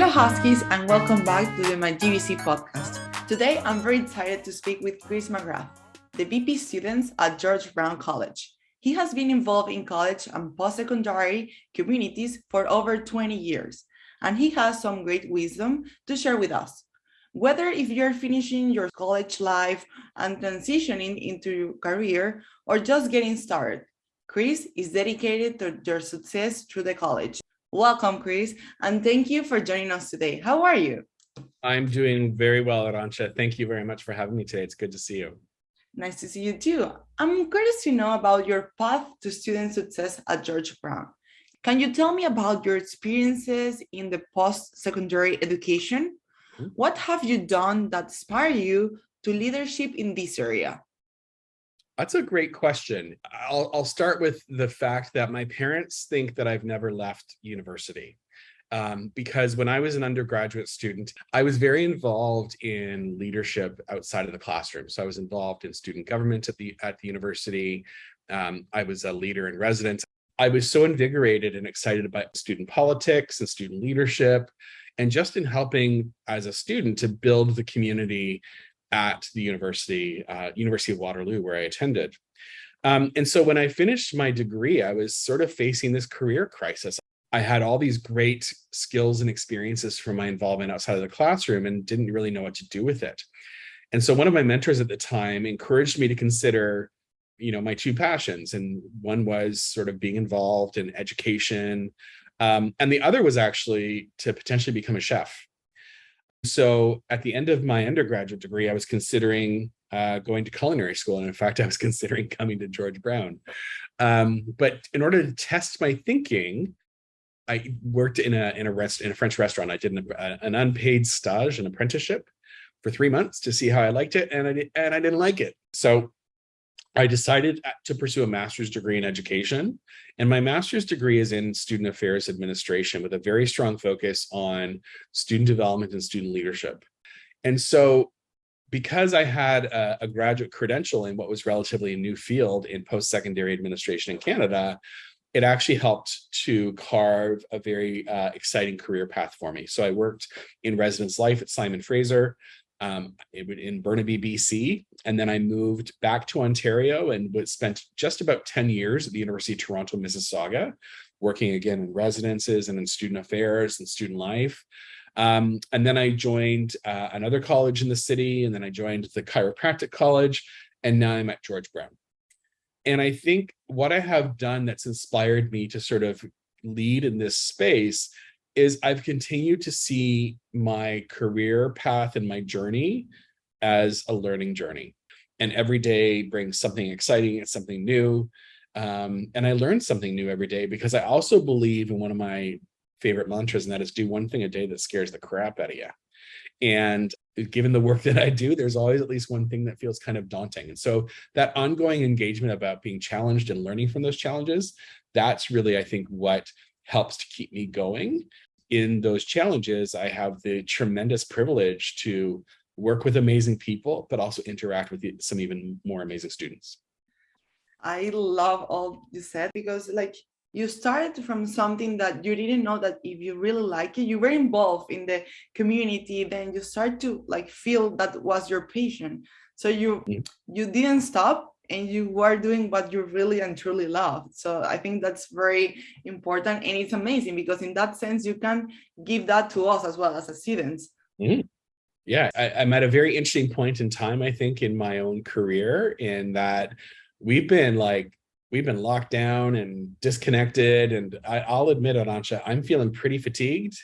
Hello, Huskies, and welcome back to the My GBC podcast. Today, I'm very excited to speak with Chris McGrath, the VP student at George Brown College. He has been involved in college and post-secondary communities for over 20 years, and he has some great wisdom to share with us. Whether if you're finishing your college life and transitioning into your career or just getting started, Chris is dedicated to your success through the college. Welcome, Chris, and thank you for joining us today. How are you? I'm doing very well, Arantxa. Thank you very much for having me today. It's good to see you. Nice to see you too. I'm curious to know about your path to student success at George Brown. Can you tell me about your experiences in the post-secondary education? What have you done that inspired you to leadership in this area? That's a great question. I'll start with the fact that my parents think that I've never left university. Because when I was an undergraduate student, I was very involved in leadership outside of the classroom. So I was involved in student government at the university. I was a leader in residence. I was so invigorated and excited about student politics and student leadership, and just in helping as a student to build the community at the University of Waterloo, where I attended. And so when I finished my degree, I was sort of facing this career crisis. I had all these great skills and experiences from my involvement outside of the classroom and didn't really know what to do with it. And so one of my mentors at the time encouraged me to consider, my two passions. And one was sort of being involved in education. And the other was actually to potentially become a chef. So at the end of my undergraduate degree, I was considering going to culinary school. And in fact, I was considering coming to George Brown. But in order to test my thinking, I worked in a French restaurant. I did an unpaid stage, an apprenticeship for 3 months to see how I liked it. And I didn't like it. So I decided to pursue a master's degree in education. And my master's degree is in student affairs administration with a very strong focus on student development and student leadership. And so because I had a graduate credential in what was relatively a new field in post-secondary administration in Canada, it actually helped to carve a very exciting career path for me. So I worked in residence life at Simon Fraser in Burnaby, BC. And then I moved back to Ontario and spent just about 10 years at the University of Toronto, Mississauga, working again in residences and in student affairs and student life. And then I joined another college in the city, and then I joined the chiropractic college, and now I'm at George Brown. And I think what I have done that's inspired me to sort of lead in this space is I've continued to see my career path and my journey as a learning journey. And every day brings something exciting and something new. And I learn something new every day because I also believe in one of my favorite mantras, and that is do one thing a day that scares the crap out of you. And given the work that I do, there's always at least one thing that feels kind of daunting. And so that ongoing engagement about being challenged and learning from those challenges, that's really, I think, what helps to keep me going. In those challenges, I have the tremendous privilege to work with amazing people, but also interact with some even more amazing students. I love all you said because you started from something that you didn't know that if you really like it, you were involved in the community, then you start to feel that was your passion. So you didn't stop and you were doing what you really and truly love. So I think that's very important, and it's amazing because in that sense, you can give that to us as well as students. Mm-hmm. Yeah, I'm at a very interesting point in time, I think, in my own career, in that we've been locked down and disconnected. And I'll admit, Arantxa, I'm feeling pretty fatigued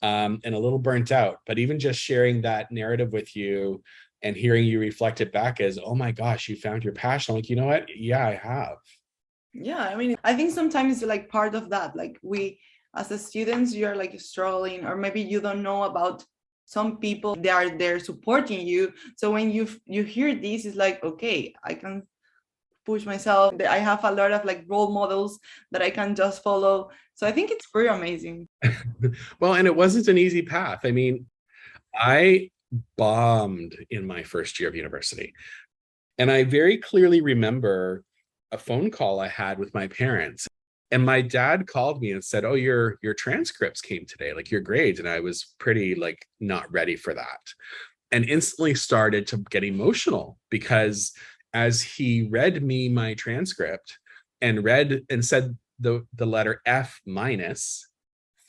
and a little burnt out. But even just sharing that narrative with you and hearing you reflect it back as, oh my gosh, you found your passion. I'm like, you know what? Yeah, I have. Yeah, I mean, I think sometimes it's part of that. We, as a students, you're struggling, or maybe you don't know about some people they are there supporting you. So when you hear this, it's okay, I can push myself. I have a lot of role models that I can just follow. So I think it's pretty amazing. Well, and it wasn't an easy path. I mean, I bombed in my first year of university. And I very clearly remember a phone call I had with my parents. And my dad called me and said, "Oh, your transcripts came today, like your grades." And I was pretty like not ready for that. And instantly started to get emotional because as he read me my transcript and read and said the letter F minus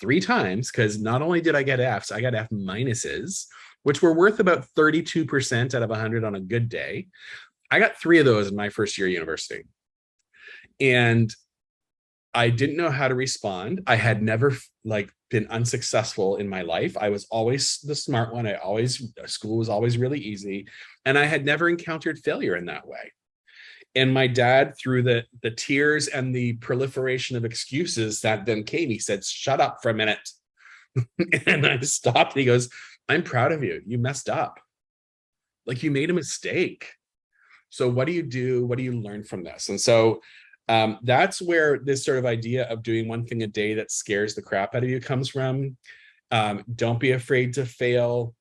3 times, because not only did I get Fs, I got F minuses, which were worth about 32% out of 100 on a good day. I got 3 of those in my first year of university. And I didn't know how to respond. I had never like been unsuccessful in my life. I was always the smart one. School was always really easy. And I had never encountered failure in that way. And my dad, through the tears and the proliferation of excuses that then came, he said, "Shut up for a minute." And I stopped. And he goes, "I'm proud of you. You messed up. Like you made a mistake. So what do you do? What do you learn from this?" And so that's where this sort of idea of doing one thing a day that scares the crap out of you comes from. Don't be afraid to fail,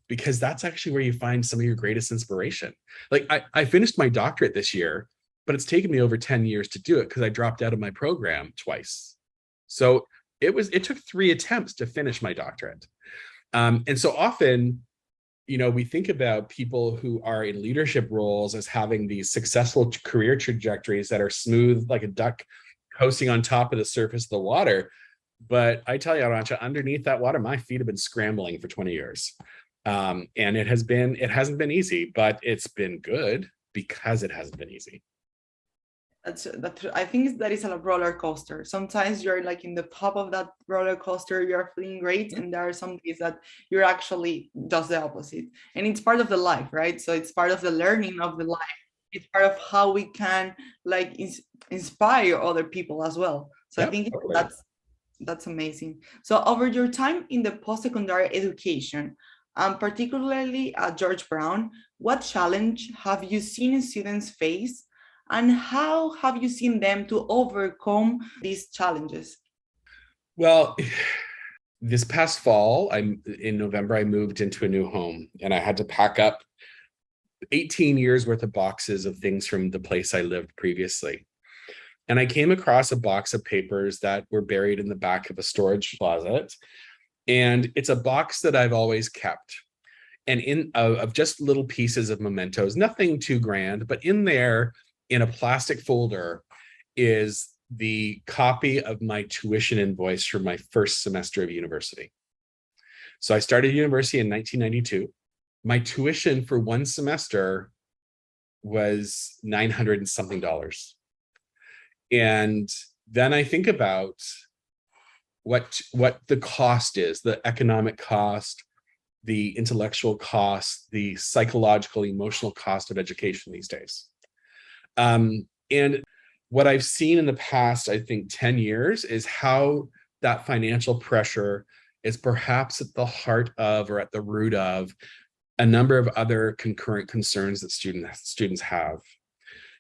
because that's actually where you find some of your greatest inspiration. Like I finished my doctorate this year, but it's taken me over 10 years to do it because I dropped out of my program twice. So it took 3 attempts to finish my doctorate. And so often, we think about people who are in leadership roles as having these successful career trajectories that are smooth like a duck coasting on top of the surface of the water. But I tell you, Arantxa, underneath that water, my feet have been scrambling for 20 years. And it hasn't been easy, but it's been good because it hasn't been easy. I think that is a roller coaster. Sometimes you're like in the top of that roller coaster, you're feeling great, and there are some days that you're actually just the opposite. And it's part of the life, right? So it's part of the learning of the life. It's part of how we can like inspire other people as well. So I think totally. that's amazing. So over your time in the post-secondary education, particularly at George Brown, what challenge have you seen students face? And how have you seen them to overcome these challenges? Well, this past fall, in November, I moved into a new home and I had to pack up 18 years worth of boxes of things from the place I lived previously. And I came across a box of papers that were buried in the back of a storage closet. And it's a box that I've always kept. And of just little pieces of mementos, nothing too grand, but in there, in a plastic folder, is the copy of my tuition invoice for my first semester of university. So I started university in 1992. My tuition for one semester was $900 and something. And then I think about what the cost is, the economic cost, the intellectual cost, the psychological, emotional cost of education these days. And what I've seen in the past, I think 10 years, is how that financial pressure is perhaps at the heart of or at the root of a number of other concurrent concerns that students have.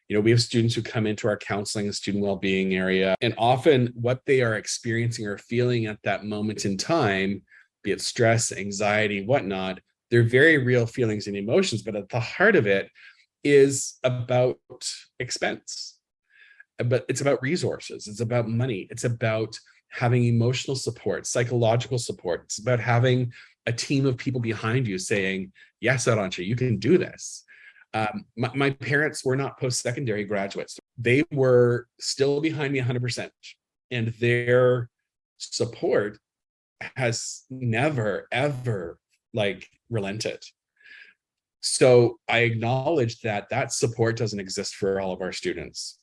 We have students who come into our counseling and student well-being area, and often what they are experiencing or feeling at that moment in time, be it stress, anxiety, whatnot, they're very real feelings and emotions, but at the heart of it is about expense. But it's about resources, it's about money, it's about having emotional support, psychological support. It's about having a team of people behind you saying, "Yes, Arantxa, you can do this." My parents were not post-secondary graduates. They were still behind me 100%. And their support has never, ever relented. So I acknowledge that support doesn't exist for all of our students.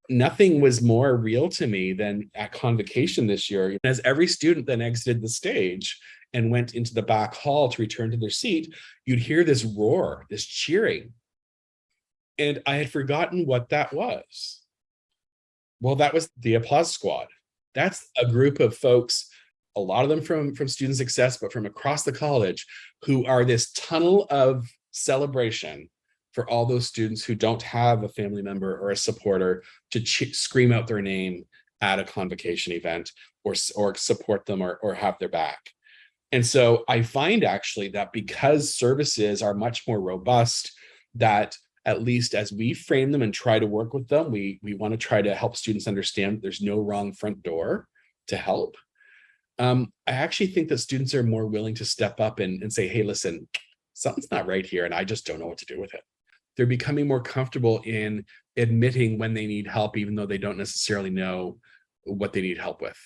Nothing was more real to me than at convocation this year, as every student then exited the stage and went into the back hall to return to their seat, you'd hear this roar, this cheering. And I had forgotten what that was. Well, that was the applause squad. That's a group of folks, a lot of them from Student Success, but from across the college, who are this tunnel of celebration for all those students who don't have a family member or a supporter to scream out their name at a convocation event or support them or have their back. And so I find actually that because services are much more robust, that at least as we frame them and try to work with them, we want to try to help students understand there's no wrong front door to help. I actually think that students are more willing to step up and say, hey, listen, something's not right here, and I just don't know what to do with it. They're becoming more comfortable in admitting when they need help, even though they don't necessarily know what they need help with.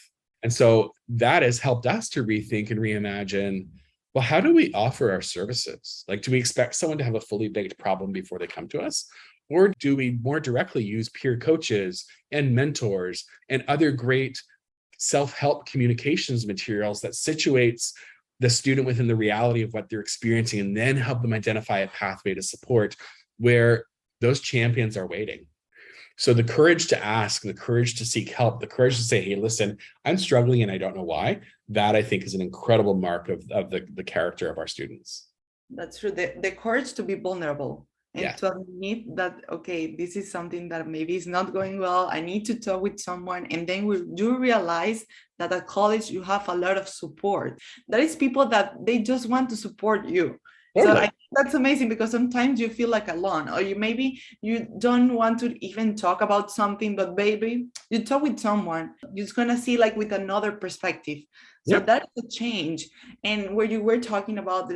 And so that has helped us to rethink and reimagine, well, how do we offer our services? Like, do we expect someone to have a fully baked problem before they come to us? Or do we more directly use peer coaches and mentors and other great self-help communications materials that situates the student within the reality of what they're experiencing, and then help them identify a pathway to support where those champions are waiting? So the courage to ask, the courage to seek help, the courage to say, hey, listen, I'm struggling and I don't know why, that I think is an incredible mark of the character of our students. That's true. The courage to be vulnerable and to admit that, okay, this is something that maybe is not going well. I need to talk with someone. And then we do realize that at college, you have a lot of support. That is people that they just want to support you. Totally. So I think that's amazing, because sometimes you feel like alone, or maybe you don't want to even talk about something, but maybe you talk with someone, you're just gonna see like with another perspective. So that's a change. And where you were talking about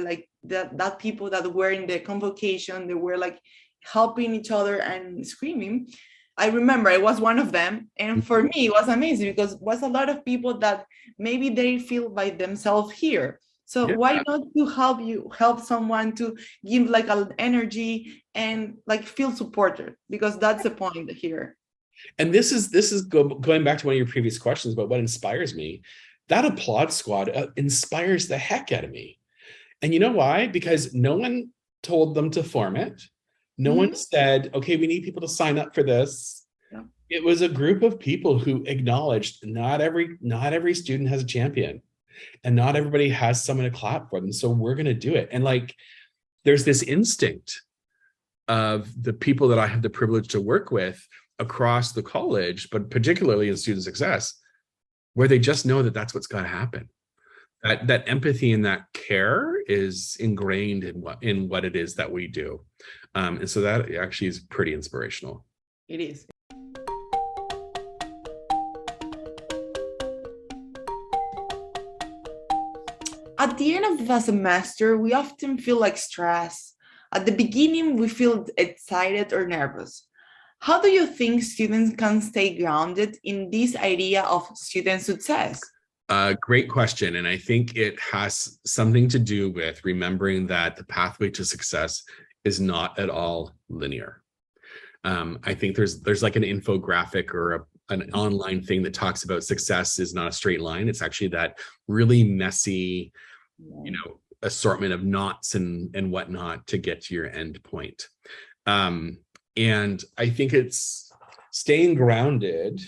that people that were in the convocation, they were like helping each other and screaming. I remember I was one of them. And for me, it was amazing, because it was a lot of people that maybe they feel by themselves here. So why not to help someone to give like an energy and like feel supported, because that's the point here. And this is going back to one of your previous questions about what inspires me. That applaud squad inspires the heck out of me. And you know why? Because no one told them to form it. No one said, okay, we need people to sign up for this. Yeah. It was a group of people who acknowledged not every student has a champion, and not everybody has someone to clap for them. So we're going to do it. And like, there's this instinct of the people that I have the privilege to work with across the college, but particularly in student success, where they just know that that's what's got to happen. That empathy and that care is ingrained in what it is that we do. And so that actually is pretty inspirational. It is. At the end of the semester, we often feel like stress. At the beginning, we feel excited or nervous. How do you think students can stay grounded in this idea of student success? Great question. And I think it has something to do with remembering that the pathway to success is not at all linear. I think there's like an infographic or an online thing that talks about success is not a straight line. It's actually that really messy, assortment of knots and whatnot to get to your end point. And I think it's staying grounded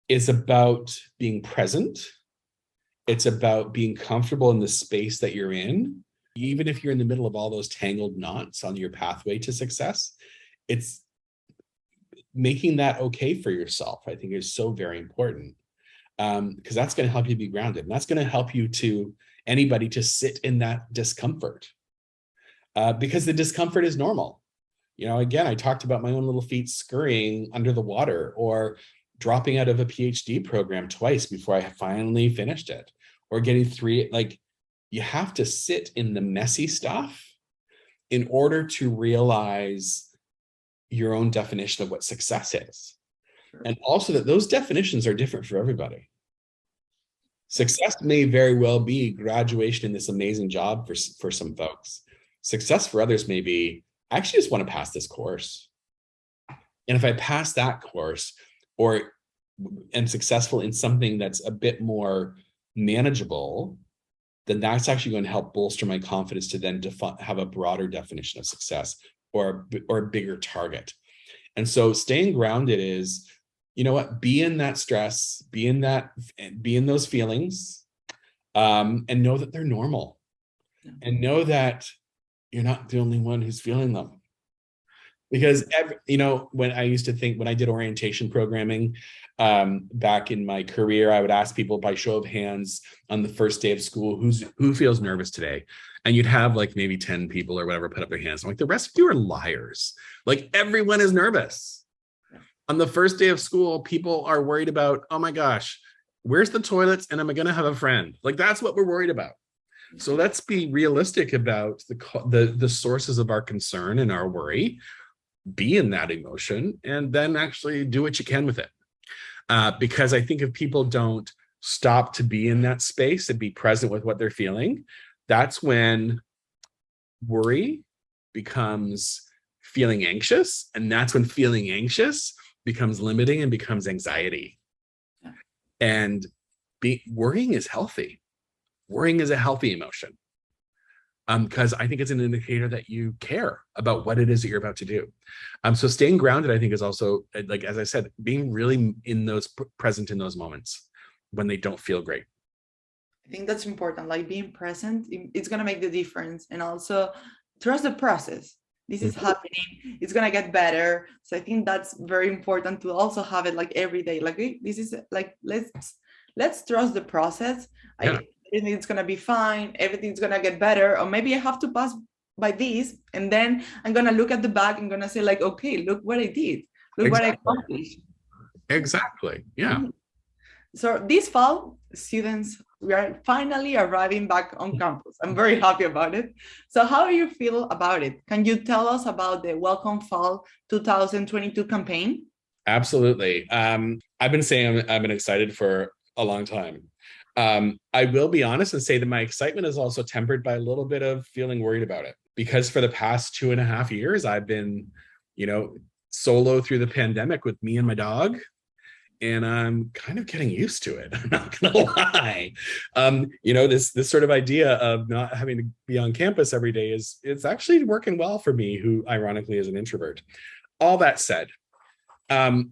is about being present. It's about being comfortable in the space that you're in. Even if you're in the middle of all those tangled knots on your pathway to success, it's making that okay for yourself, I think, is so very important, because that's going to help you be grounded. And that's going to help you anybody to sit in that discomfort, because the discomfort is normal. Again, I talked about my own little feet scurrying under the water, or dropping out of a PhD program twice before I finally finished it, or getting 3. Like, you have to sit in the messy stuff in order to realize your own definition of what success is. Sure. And also that those definitions are different for everybody. Success may very well be graduation in this amazing job for some folks. Success for others may be, I actually just want to pass this course. And if I pass that course, or am successful in something that's a bit more manageable, then that's actually going to help bolster my confidence to then have a broader definition of success, or a bigger target. And so staying grounded is, be in that stress, be in those feelings, and know that they're normal, and know that you're not the only one who's feeling them. Because when I did orientation programming back in my career, I would ask people by show of hands on the first day of school, who feels nervous today? and you'd have like maybe 10 people or whatever put up their hands. I'm like, the rest of you are liars. Like everyone is nervous. On the first day of school, people are worried about, oh my gosh, where's the toilets and am I going to have a friend? Like that's what we're worried about. So let's be realistic about the sources of our concern and our worry, be in that emotion, and then actually do what you can with it. Because I think if people don't stop to be in that space and be present with what they're feeling, that's when worry becomes feeling anxious. And that's when feeling anxious becomes limiting and becomes anxiety. And worrying is healthy. Worrying is a healthy emotion. Because I think it's an indicator that you care about what it is that you're about to do. So staying grounded, I think, is also, like, as I said, being really in those present in those moments when they don't feel great. I think that's important, like being present, it's going to make the difference. And also trust the process. This is happening, it's going to get better. So I think that's very important to also have it like every day. Like this is like, let's trust the process. Yeah. Everything's going to be fine. Everything's going to get better. Or maybe I have to pass by this. And then I'm going to look at the back. I'm going to say like, okay, look what I did. Look what I accomplished. Exactly. Yeah. So this fall, students, we are finally arriving back on campus. I'm very happy about it. So how do you feel about it? Can you tell us about the Welcome Fall 2022 campaign? Absolutely. I've been saying I've been excited for a long time. I will be honest and say that my excitement is also tempered by a little bit of feeling worried about it, because for the past 2.5 years, I've been, solo through the pandemic with me and my dog. And I'm kind of getting used to it. I'm not gonna lie. This sort of idea of not having to be on campus every day it's actually working well for me, who ironically is an introvert. All that said, the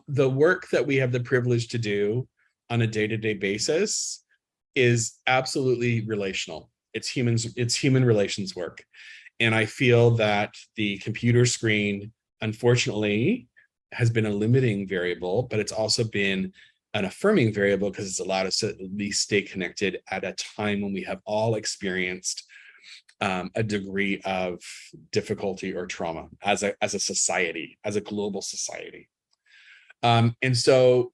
work that we have the privilege to do on a day-to-day basis is absolutely relational. It's human relations work. And I feel that the computer screen, unfortunately, has been a limiting variable, but it's also been an affirming variable because it's allowed us to at least stay connected at a time when we have all experienced a degree of difficulty or trauma as a society, as a global society. And so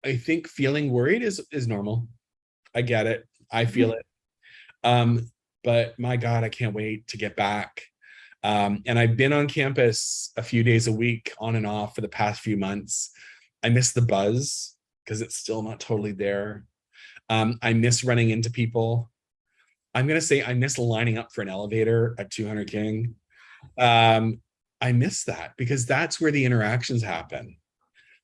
I think feeling worried is normal. I get it. I feel it. But my God, I can't wait to get back. And I've been on campus a few days a week on and off for the past few months. I miss the buzz because it's still not totally there. I miss running into people. I'm going to say I miss lining up for an elevator at 200 King. I miss that because that's where the interactions happen.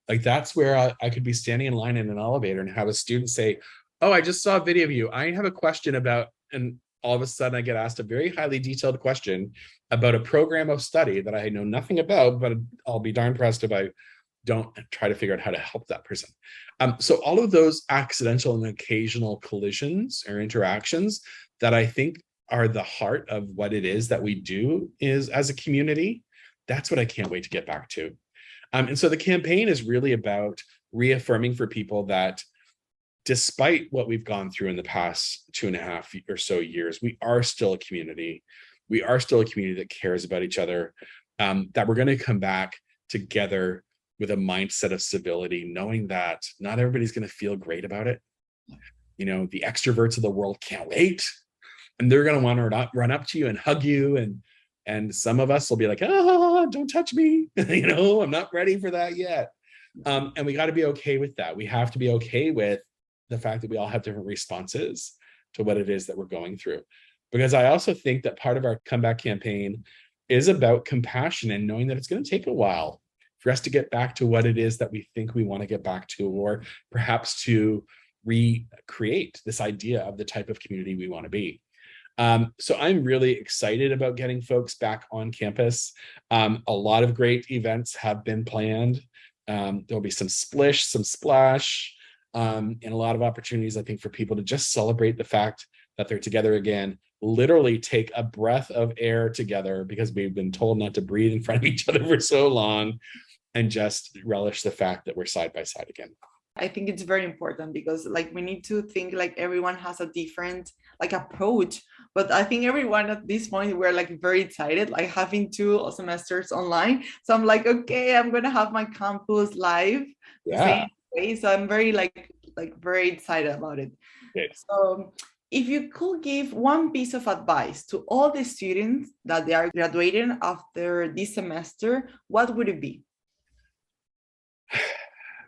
Like that's where I could be standing in line in an elevator and have a student say, oh, I just saw a video of you. I have a question about, and all of a sudden I get asked a very highly detailed question about a program of study that I know nothing about, but I'll be darn pressed if I don't try to figure out how to help that person. So all of those accidental and occasional collisions or interactions that I think are the heart of what it is that we do is as a community, that's what I can't wait to get back to. And so the campaign is really about reaffirming for people that despite what we've gone through in the past 2.5 or so years, we are still a community. We are still a community that cares about each other, that we're going to come back together with a mindset of civility, knowing that not everybody's going to feel great about it. The extroverts of the world can't wait. And they're going to want to run up to you and hug you. And some of us will be like, don't touch me. I'm not ready for that yet. And we got to be okay with that. We have to be okay with the fact that we all have different responses to what it is that we're going through. Because I also think that part of our comeback campaign is about compassion and knowing that it's going to take a while for us to get back to what it is that we think we want to get back to, or perhaps to recreate this idea of the type of community we want to be. So I'm really excited about getting folks back on campus. A lot of great events have been planned. There'll be some splish, some splash, and a lot of opportunities, I think, for people to just celebrate the fact that they're together again, literally take a breath of air together because we've been told not to breathe in front of each other for so long, and just relish the fact that we're side by side again. I think it's very important because like we need to think like everyone has a different like approach. But I think everyone at this point we're like very excited, like having 2 semesters online. So I'm like, okay, I'm gonna have my campus live the Yeah. same way. So I'm very like very excited about it. Okay. So if you could give one piece of advice to all the students that they are graduating after this semester, what would it be?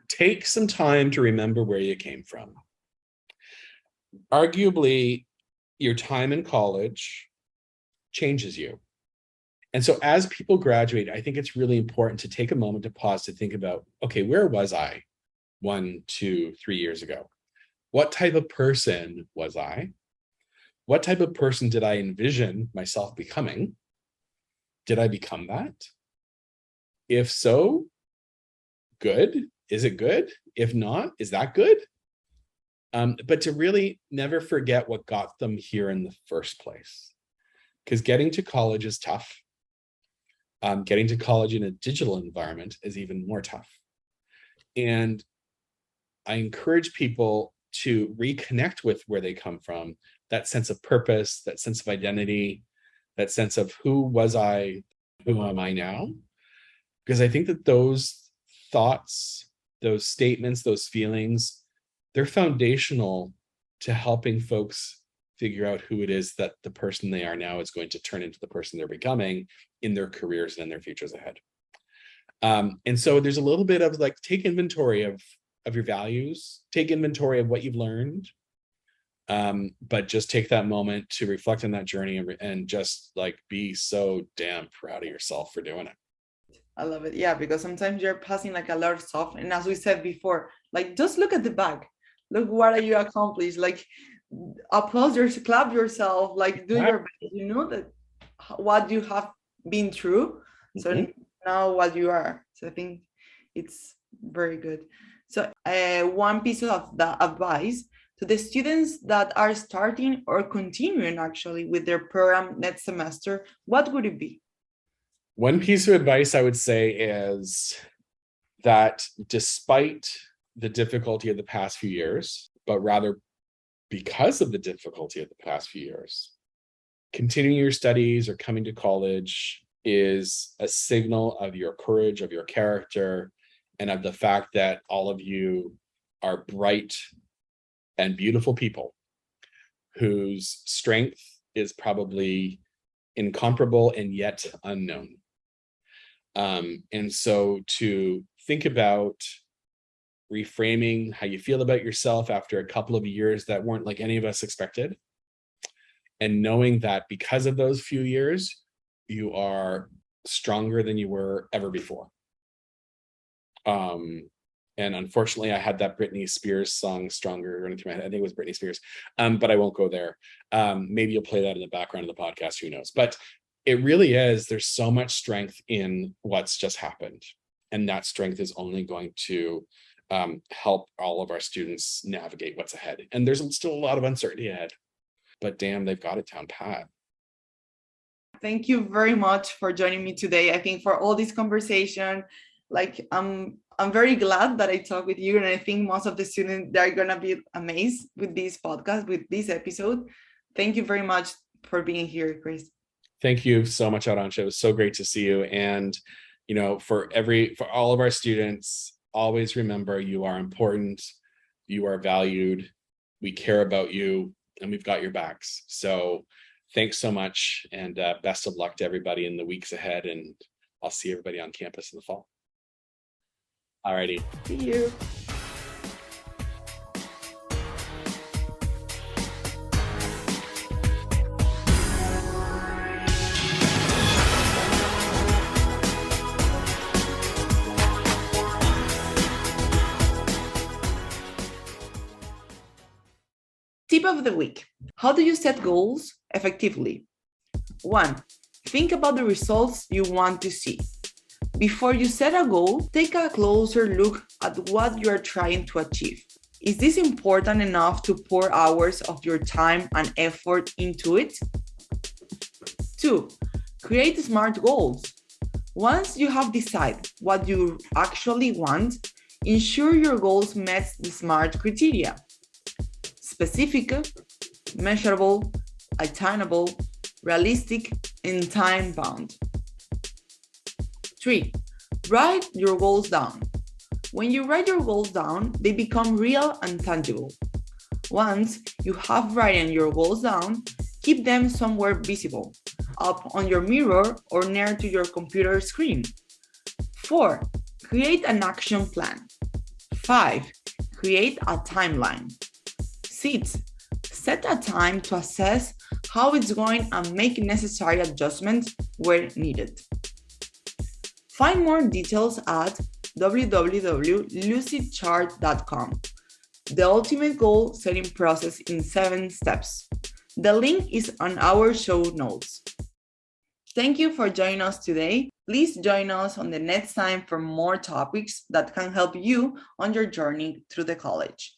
Take some time to remember where you came from. Arguably, your time in college changes you. And so as people graduate, I think it's really important to take a moment to pause to think about, okay, where was I 1, 2, 3 years ago? What type of person was I? What type of person did I envision myself becoming? Did I become that? If so, good. Is it good? If not, is that good? But to really never forget what got them here in the first place. Because getting to college is tough. Getting to college in a digital environment is even more tough. And I encourage people to reconnect with where they come from, that sense of purpose, that sense of identity, that sense of who was I, who am I now? Because I think that those thoughts, those statements, those feelings, they're foundational to helping folks figure out who it is that the person they are now is going to turn into the person they're becoming in their careers and in their futures ahead. And so there's a little bit of like, take inventory of your values, take inventory of what you've learned, but just take that moment to reflect on that journey and just like be so damn proud of yourself for doing it. I love it. Yeah, because sometimes you're passing like a lot of stuff. And as we said before, like just look at the back. Look what are you accomplished. Like applause yourself, clap yourself, like do your best. You know that what you have been through. So now what you are. So I think it's very good. So one piece of the advice to the students that are starting or continuing actually with their program next semester, what would it be? One piece of advice I would say is that despite the difficulty of the past few years, but rather because of the difficulty of the past few years, continuing your studies or coming to college is a signal of your courage, of your character, and of the fact that all of you are bright and beautiful people whose strength is probably incomparable and yet unknown. And so to think about reframing how you feel about yourself after a couple of years that weren't like any of us expected, and knowing that because of those few years, you are stronger than you were ever before. And unfortunately, I had that Britney Spears song "Stronger" running through my head. I think it was Britney Spears, but I won't go there. Maybe you'll play that in the background of the podcast, who knows? But it really is, there's so much strength in what's just happened. And that strength is only going to help all of our students navigate what's ahead. And there's still a lot of uncertainty ahead, but damn, they've got it down pat. Thank you very much for joining me today. I think for all this conversation, like I'm very glad that I talked with you, and I think most of the students, they're gonna be amazed with this podcast, with this episode. Thank you very much for being here, Chris. Thank you so much, Arantxa. It was so great to see you. And you know, for all of our students, always remember you are important, you are valued, we care about you, and we've got your backs. So thanks so much, and best of luck to everybody in the weeks ahead, and I'll see everybody on campus in the fall. Alrighty. See you. Tip of the week. How do you set goals effectively? 1. Think about the results you want to see. Before you set a goal, take a closer look at what you are trying to achieve. Is this important enough to pour hours of your time and effort into it? 2. Create smart goals. Once you have decided what you actually want, Ensure your goals match the SMART criteria: specific, measurable, attainable, realistic, and time-bound. 3. Write your goals down. When you write your goals down, they become real and tangible. Once you have written your goals down, keep them somewhere visible, up on your mirror or near to your computer screen. 4. Create an action plan. 5. Create a timeline. 6. Set a time to assess how it's going and make necessary adjustments where needed. Find more details at www.lucidchart.com. The ultimate goal setting process in 7 steps. The link is on our show notes. Thank you for joining us today. Please join us on the next time for more topics that can help you on your journey through the college.